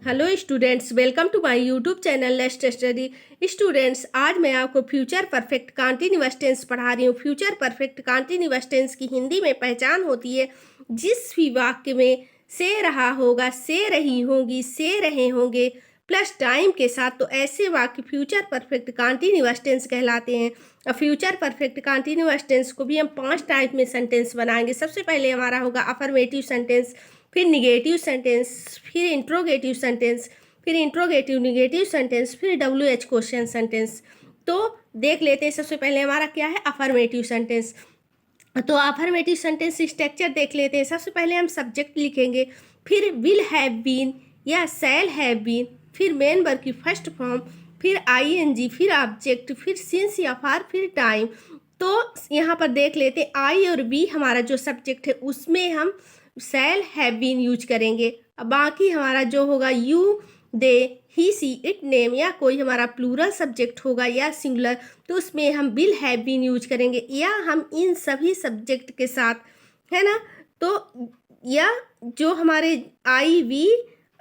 Hello students, welcome to my YouTube channel let's study. Students, आज मैं आपको future perfect continuous tense पढ़ा रही हूँ। फ्यूचर परफेक्ट कंटीन्यूअस टेंस की हिंदी में पहचान होती है जिस भी वाक्य में से रहा होगा, से रही होगी, से रहे होंगे प्लस टाइम के साथ, तो ऐसे वाक्य फ्यूचर परफेक्ट कंटीन्यूअस टेंस कहलाते हैं। और फ्यूचर परफेक्ट कंटीन्यूअस टेंस को भी हम 5 टाइप में सेंटेंस बनाएंगे। सबसे पहले हमारा होगा अफर्मेटिव सेंटेंस, फिर निगेटिव सेंटेंस, फिर इंट्रोगेटिव सेंटेंस, फिर इंट्रोगेटिव निगेटिव सेंटेंस, फिर WH क्वेश्चन सेंटेंस। तो देख लेते हैं सबसे पहले हमारा क्या है अफर्मेटिव सेंटेंस। तो अफर्मेटिव सेंटेंस स्ट्रक्चर देख लेते हैं। सबसे पहले हम सब्जेक्ट लिखेंगे, फिर विल हैव बीन या शैल हैव बीन, फिर मेन वर्ब की फर्स्ट फॉर्म, फिर ING, फिर ऑब्जेक्ट, फिर सिंस या फॉर, फिर टाइम। तो यहाँ पर देख लेते हैं आई और बी हमारा जो सब्जेक्ट है उसमें हम शैल हैव बीन यूज करेंगे। अब बाकी हमारा जो होगा you, they, he, she, it, name या कोई हमारा प्लूरल सब्जेक्ट होगा या सिंगुलर, तो उसमें हम विल हैव बीन यूज करेंगे या हम इन सभी सब्जेक्ट के साथ, है ना। तो या जो हमारे I, we,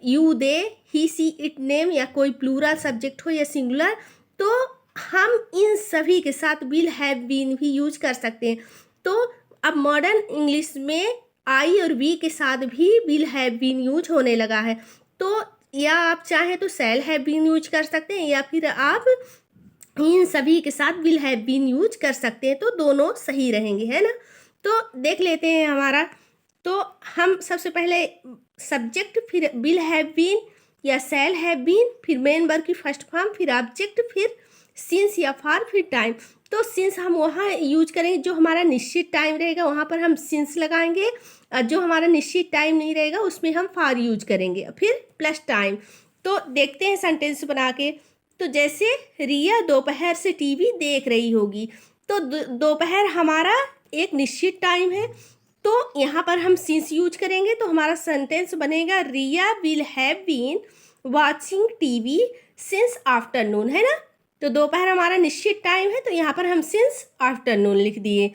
you, they, he, she, it, name या कोई प्लूरल सब्जेक्ट हो या सिंगुलर, तो हम इन सभी के साथ विल हैव बीन भी यूज कर सकते हैं। तो अब मॉडर्न इंग्लिश में आई और वी के साथ भी विल हैव बीन यूज होने लगा है। तो या आप चाहें तो शैल हैव बीन यूज कर सकते हैं या फिर आप इन सभी के साथ विल हैव बीन यूज कर सकते हैं, तो दोनों सही रहेंगे, है ना। तो देख लेते हैं हमारा। तो हम सबसे पहले सब्जेक्ट, फिर विल हैव बीन या शैल हैव बीन, फिर मेन वर्ब की फर्स्ट फॉर्म, फिर ऑब्जेक्ट, फिर सिंस या फॉर, फिर टाइम। तो सिंस हम वहाँ यूज करेंगे जो हमारा निश्चित टाइम रहेगा, वहाँ पर हम सिंस लगाएंगे, और जो हमारा निश्चित टाइम नहीं रहेगा उसमें हम फॉर यूज करेंगे, फिर प्लस टाइम। तो देखते हैं सेंटेंस बना के। तो जैसे रिया दोपहर से टीवी देख रही होगी, तो दोपहर हमारा एक निश्चित टाइम है, तो यहाँ पर हम सिंस यूज करेंगे, तो हमारा सेंटेंस बनेगा Riya will have been watching TV since afternoon, है ना। तो दोपहर हमारा निश्चित टाइम है, तो यहाँ पर हम सिंस आफ्टरनून लिख दिए।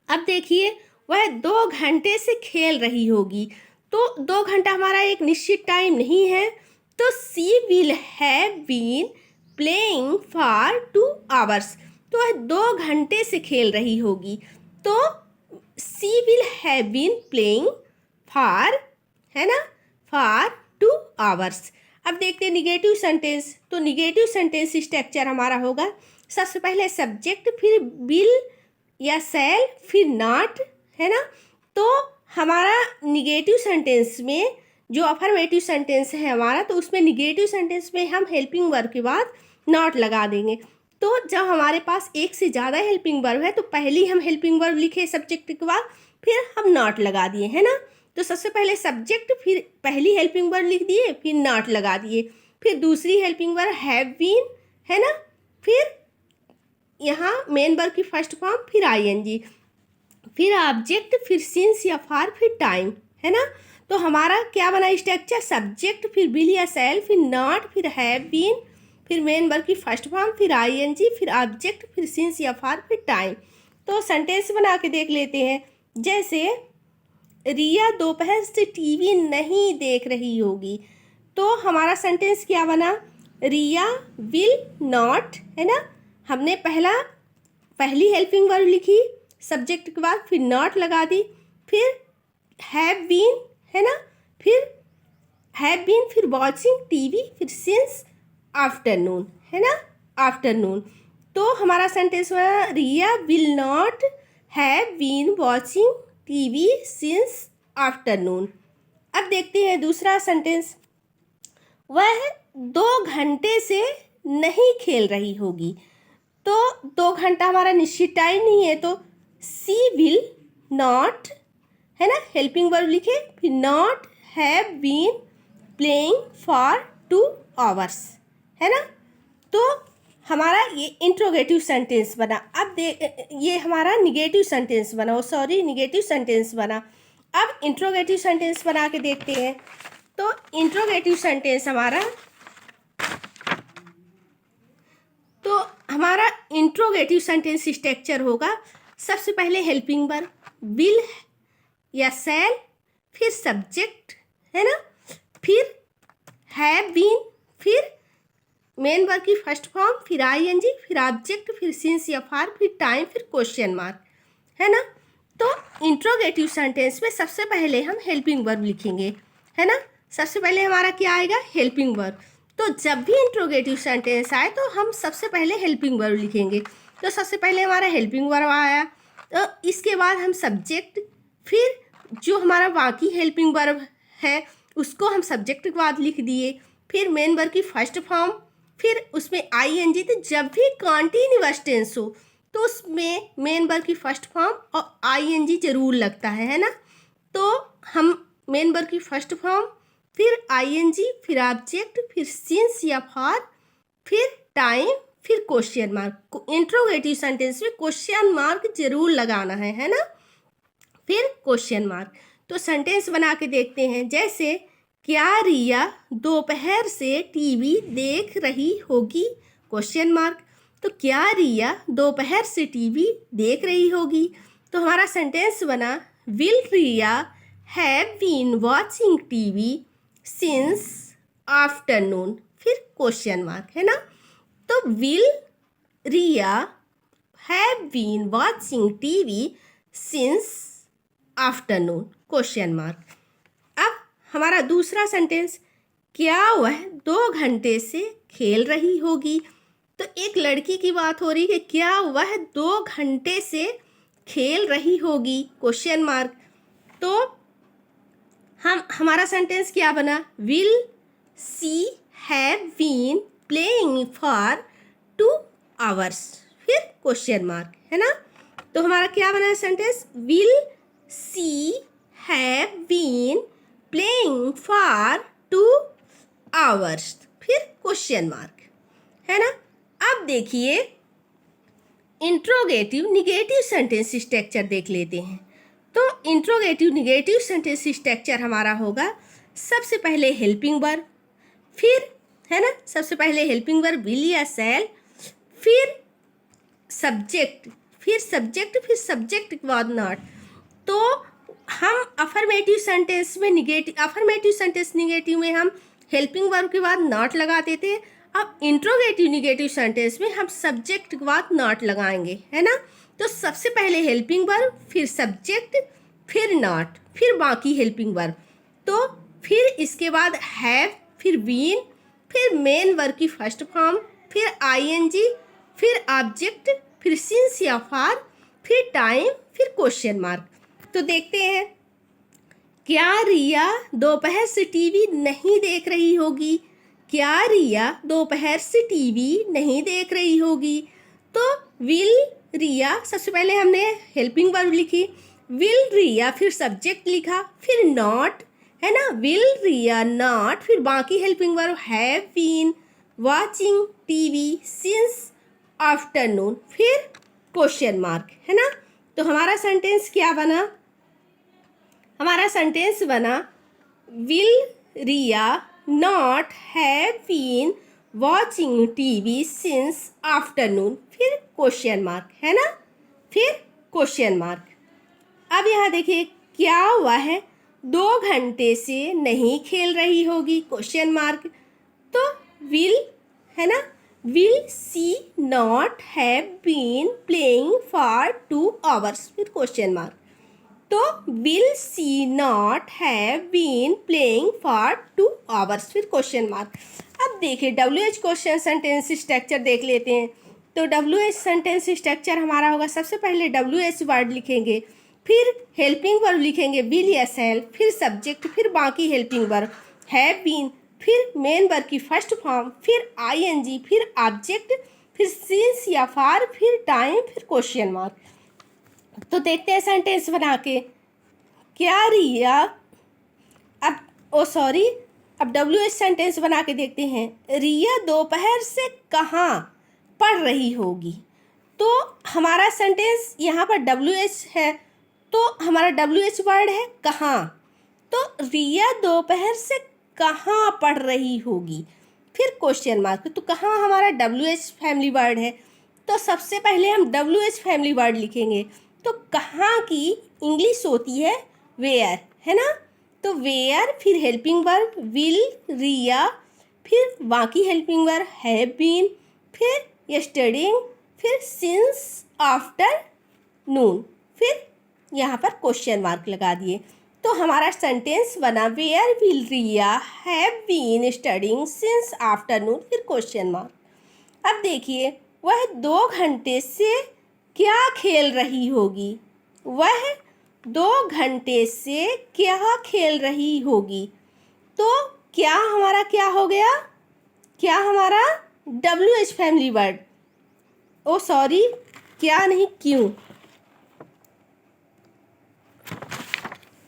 अब देखिए, वह 2 घंटे से खेल रही होगी, तो 2 घंटा हमारा एक निश्चित टाइम नहीं है, तो she will have been playing for 2 hours. तो वह 2 घंटे से खेल रही होगी, तो she will have been playing for, है ना, फॉर 2 आवर्स। अब देखते हैं निगेटिव सेंटेंस। तो निगेटिव सेंटेंस स्ट्रक्चर हमारा होगा, सबसे पहले सब्जेक्ट, फिर विल या शैल, फिर नॉट, है ना। तो हमारा निगेटिव सेंटेंस में जो अफर्मेटिव सेंटेंस है हमारा, तो उसमें निगेटिव सेंटेंस में हम हेल्पिंग वर्ब के बाद नॉट लगा देंगे। तो जब हमारे पास एक से ज़्यादा हेल्पिंग वर्ब है, तो पहली हम हेल्पिंग वर्ब लिखे सब्जेक्ट के बाद, फिर हम नॉट लगा दिए, है ना। तो सबसे पहले सब्जेक्ट, फिर पहली हेल्पिंग वर्ब लिख दिए, फिर नॉट लगा दिए, फिर दूसरी हेल्पिंग वर्ब हैव बीन, है ना, फिर यहाँ मेन वर्ब की फर्स्ट फॉर्म, फिर ING, फिर ऑब्जेक्ट, फिर सिंस या फॉर, फिर टाइम, है ना। तो हमारा क्या बना स्ट्रक्चर, सब्जेक्ट, फिर विल या शैल, फिर नॉट, फिर हैव बीन, फिर मेन वर्ब की फर्स्ट फॉर्म, फिर ING, फिर ऑब्जेक्ट, फिर सिंस या फॉर, फिर टाइम। तो सेंटेंस बना के देख लेते हैं। जैसे रिया दोपहर से टीवी नहीं देख रही होगी, तो हमारा सेंटेंस क्या बना, रिया विल नॉट, है ना। हमने पहली हेल्पिंग वर्ब लिखी सब्जेक्ट के बाद, फिर नॉट लगा दी, फिर हैव बीन, है ना, फिर हैव बीन, फिर वॉचिंग टीवी, फिर सिंस आफ्टरनून, है ना, आफ्टरनून। तो हमारा सेंटेंस हुआ Riya will not have been watching TV since afternoon. अब देखते हैं दूसरा सेंटेंस, वह 2 घंटे से नहीं खेल रही होगी, तो 2 घंटा हमारा निश्चित टाइम नहीं है, तो सी विल नॉट, है ना, हेल्पिंग वर्ब लिखे, फिर not have been playing for 2 hours, है ना। तो हमारा ये इंट्रोगेटिव सेंटेंस बना। अब ये हमारा निगेटिव सेंटेंस बना, सॉरी निगेटिव सेंटेंस बना। अब इंट्रोगेटिव सेंटेंस बना के देखते हैं। तो इंट्रोगेटिव सेंटेंस हमारा इंट्रोगेटिव सेंटेंस स्ट्रक्चर होगा, सबसे पहले हेल्पिंग वर्ब विल या शैल, फिर सब्जेक्ट, है ना, फिर हैव बीन, फिर मेन वर्ब की फर्स्ट फॉर्म, फिर आईएनजी, फिर ऑब्जेक्ट, फिर सिंस या फॉर, फिर टाइम, फिर क्वेश्चन मार्क, है ना। तो इंट्रोगेटिव सेंटेंस में सबसे पहले हम हेल्पिंग वर्ब लिखेंगे, है ना। सबसे पहले हमारा क्या आएगा, हेल्पिंग वर्ब। तो जब भी इंट्रोगेटिव सेंटेंस आए तो हम सबसे पहले हेल्पिंग वर्ब लिखेंगे। तो सबसे पहले हमारा हेल्पिंग वर्ब आया, तो इसके बाद हम सब्जेक्ट, फिर जो हमारा बाकी हेल्पिंग वर्ब है उसको हम सब्जेक्ट के बाद लिख दिए, फिर मेन वर्ब की फर्स्ट फॉर्म, फिर उसमें आईएनजी। तो जब भी कॉन्टिन्यूअस टेंस हो तो उसमें मेन वर्ब की फर्स्ट फॉर्म और आईएनजी जरूर लगता है ना। तो हम मेन वर्ब की फर्स्ट फॉर्म, फिर आईएनजी, फिर ऑब्जेक्ट, फिर सिंस या फॉर, फिर टाइम, फिर क्वेश्चन मार्क। इंट्रोगेटिव सेंटेंस में क्वेश्चन मार्क जरूर लगाना है ना, फिर क्वेश्चन मार्क। तो सेंटेंस बना के देखते हैं, जैसे क्या रिया दोपहर से टीवी देख रही होगी, क्वेश्चन मार्क। तो क्या रिया दोपहर से टीवी देख रही होगी। तो हमारा सेंटेंस बना, will Riya have been watching TV since afternoon, फिर क्वेश्चन मार्क, है ना। तो will Riya have been watching TV since afternoon, question mark. अब हमारा दूसरा सेंटेंस, क्या वह 2 घंटे से खेल रही होगी। तो एक लड़की की बात हो रही है कि क्या वह 2 घंटे से खेल रही होगी, क्वेश्चन मार्क। तो हमारा सेंटेंस क्या बना, will she have been playing for 2 hours, फिर क्वेश्चन मार्क, है ना। तो हमारा क्या बना sentence, will she have been playing for 2 hours, फिर क्वेश्चन मार्क, है ना। अब देखिए इंट्रोगेटिव निगेटिव सेंटेंस स्ट्रक्चर देख लेते हैं। तो इंट्रोगेटिव निगेटिव सेंटेंस स्ट्रक्चर हमारा होगा, सबसे पहले हेल्पिंग वर्ब, फिर, है ना, सबसे पहले हेल्पिंग वर्ब विल या शैल, फिर सब्जेक्ट, फिर सब्जेक्ट, फिर सब्जेक्ट के बाद नॉट। तो हम अफर्मेटिव सेंटेंस में अफर्मेटिव सेंटेंस निगेटिव में हम हेल्पिंग वर्ब के बाद नॉट लगाते थे। अब इंट्रोगेटिव निगेटिव सेंटेंस में हम सब्जेक्ट के बाद नॉट लगाएंगे, है ना। तो सबसे पहले हेल्पिंग वर्ब, फिर सब्जेक्ट, फिर नॉट, फिर बाकी हेल्पिंग वर्ब। तो फिर इसके बाद हैव, फिर बीन, फिर मेन वर्ब की फर्स्ट फॉर्म, फिर आईएनजी, फिर ऑब्जेक्ट, फिर सिंस या फॉर, फिर टाइम, फिर क्वेश्चन मार्क। तो देखते हैं, क्या रिया दोपहर से टीवी नहीं देख रही होगी। क्या रिया दोपहर से टीवी नहीं देख रही होगी। तो विल रिया, सबसे पहले हमने हेल्पिंग वर्ब लिखी, विल रिया, फिर सब्जेक्ट लिखा, फिर नॉट, है ना, विल रिया नॉट, फिर बाकी helping verb have been watching TV since afternoon, फिर क्वेश्चन मार्क, है ना। तो हमारा सेंटेंस क्या बना, हमारा सेंटेंस बना, will Riya not have been watching TV since afternoon, फिर क्वेश्चन मार्क, है ना, फिर क्वेश्चन मार्क। अब यहाँ देखिए, क्या वह 2 घंटे से नहीं खेल रही होगी, क्वेश्चन मार्क। तो विल, है ना, will she not have been playing for 2 hours, फिर क्वेश्चन मार्क। तो will she not have been playing for 2 hours, फिर क्वेश्चन मार्क। अब देखिए WH क्वेश्चन सेंटेंस स्ट्रक्चर देख लेते हैं। तो WH सेंटेंस स्ट्रक्चर हमारा होगा, सबसे पहले WH वर्ड लिखेंगे, फिर हेल्पिंग वर्ब लिखेंगे विल या शैल, फिर सब्जेक्ट, फिर बाकी हेल्पिंग वर्ब हैव बीन, फिर मेन वर्ब की फर्स्ट फॉर्म, फिर आईएनजी, फिर ऑब्जेक्ट, फिर सिंस या फॉर, फिर टाइम, फिर क्वेश्चन मार्क। तो देखते हैं सेंटेंस बना के, क्या रिया, अब WH सेंटेंस बना के देखते हैं, रिया दोपहर से कहाँ पढ़ रही होगी। तो हमारा सेंटेंस यहाँ पर WH है, तो हमारा WH वर्ड है कहाँ। तो रिया दोपहर से कहाँ पढ़ रही होगी, फिर क्वेश्चन मार्क। तो कहाँ हमारा WH फैमिली वर्ड है, तो सबसे पहले हम WH फैमिली वर्ड लिखेंगे। तो कहाँ की इंग्लिश होती है वेयर, है ना। तो वेयर, फिर हेल्पिंग वर्ब विल रिया, फिर बाकी हेल्पिंग वर्ब हैव बीन, फिर स्टडीइंग, फिर सिंस आफ्टरनून, फिर यहाँ पर क्वेश्चन मार्क लगा दिए। तो हमारा सेंटेंस बना where will Riya have been studying since afternoon, फिर क्वेश्चन मार्क। अब देखिए, वह 2 घंटे से क्या खेल रही होगी। वह 2 घंटे से क्या खेल रही होगी। तो क्या हमारा क्या हो गया, क्या हमारा WH फैमिली वर्ड, ओ सॉरी क्या नहीं क्यों।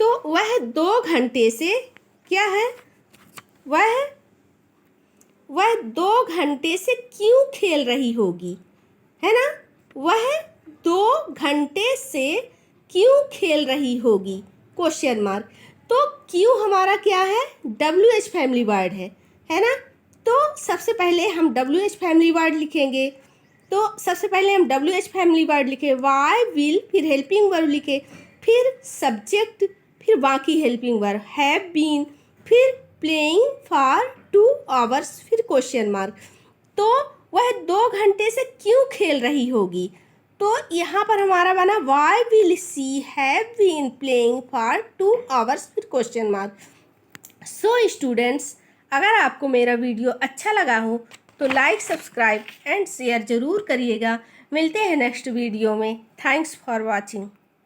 तो वह 2 घंटे से क्या है, वह 2 घंटे से क्यों खेल रही होगी, है ना। वह 2 घंटे से क्यों खेल रही होगी, क्वेश्चन मार्क। तो क्यों हमारा क्या है, WH फैमिली वर्ड है ना। तो सबसे पहले हम WH फैमिली वर्ड लिखेंगे। तो सबसे पहले हम WH फैमिली वर्ड लिखे, वाई विल, फिर हेल्पिंग वर्ब लिखे, फिर सब्जेक्ट, फिर बाकी हेल्पिंग वर्ब हैव बीन, फिर प्लेइंग फॉर 2 आवर्स, फिर क्वेश्चन मार्क। तो वह 2 घंटे से क्यों खेल रही होगी। तो यहाँ पर हमारा बना why will she have been playing for 2 hours, फिर क्वेश्चन मार्क। सो स्टूडेंट्स, अगर आपको मेरा वीडियो अच्छा लगा हो तो लाइक, सब्सक्राइब एंड शेयर ज़रूर करिएगा। मिलते हैं नेक्स्ट वीडियो में। Thanks for watching.